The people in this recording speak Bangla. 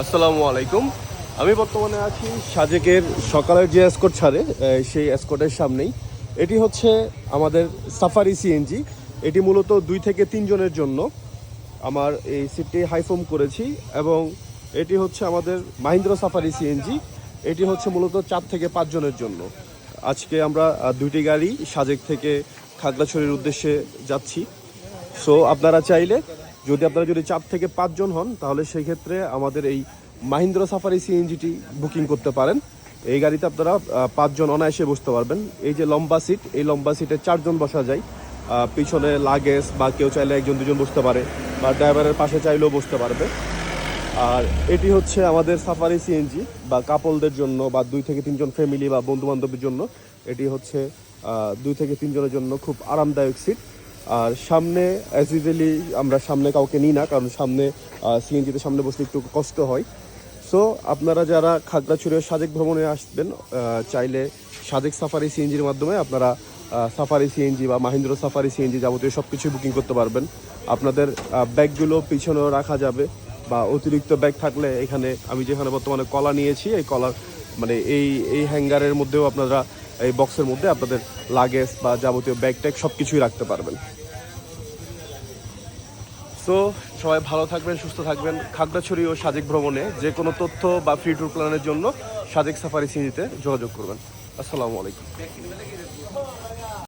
আসসালামু আলাইকুম। আমি বর্তমানে আছি সাজেকের সকালের যে এসকর্ট ছাড়ে সেই এসকর্টের সামনেই। এটি হচ্ছে আমাদের সাফারি সিএনজি। এটি মূলত 2 থেকে 3 জনের জন্য। আমার এই সিটটি হাইফোম করেছি এবং এটি হচ্ছে আমাদের মাহিন্দ্রা সাফারি সিএনজি। এটি হচ্ছে মূলত 4 থেকে 5 জনের জন্য। আজকে আমরা দুইটি গাড়ি সাজেক থেকে খাগড়াছড়ির উদ্দেশ্যে যাচ্ছি। সো আপনারা চাইলে আপনারা যদি 4 থেকে 5 জন হন তাহলে সেই ক্ষেত্রে আমাদের এই মাহিন্দ্রা সাফারি সিএনজিটি বুকিং করতে পারেন। এই গাড়িতে আপনারা 5 জন অনায়াসে বসতে পারবেন। এই যে লম্বা সিট, এই লম্বা সিটে 4 জন বসা যায়। পিছনে লাগেজ বা কেউ চাইলে 1 2 জন বসতে পারে বা ড্রাইভারের পাশে চাইলেও বসতে পারবে। আর এটি হচ্ছে আমাদের সাফারি সিএনজি বা কাপলদের জন্য বা 2 থেকে 3 জন ফ্যামিলি বা বন্ধু বান্ধবের জন্য। এটি হচ্ছে 2 থেকে 3 জনের জন্য খুব আরামদায়ক সিট। আর সামনে অ্যাজ ইউজুয়ালি আমরা সামনে কাউকে নিই না, কারণ সামনে সিএনজিতে সামনে বসলে একটু কষ্ট হয়। সো আপনারা যারা খাগড়াছড়ি সাজেক ভ্রমণে আসবেন চাইলে সাজেক সাফারি সিএনজির মাধ্যমে আপনারা সাফারি সিএনজি বা মাহিন্দ্রা সাফারি সিএনজি যাবতীয় সব কিছুই বুকিং করতে পারবেন। আপনাদের ব্যাগগুলো পিছনেও রাখা যাবে বা অতিরিক্ত ব্যাগ থাকলে এখানে আমি যেখানে বর্তমানে কলা নিয়েছি এই কলার মানে এই হ্যাঙ্গারের মধ্যেও আপনারা এই বক্সের মধ্যে আপনাদের লাগেজ বা যাবতীয় ব্যাগ ট্যাগ সব কিছুই রাখতে পারবেন। সো সবাই ভালো থাকবেন, সুস্থ থাকবেন। খাগড়াছড়ি ও সাজেক ভ্রমণে যে কোনো তথ্য বা ফ্রি ট্যুর প্ল্যানের জন্য সাজেক সাফারি সিএনজিতে যোগাযোগ করবেন। আসসালামু আলাইকুম।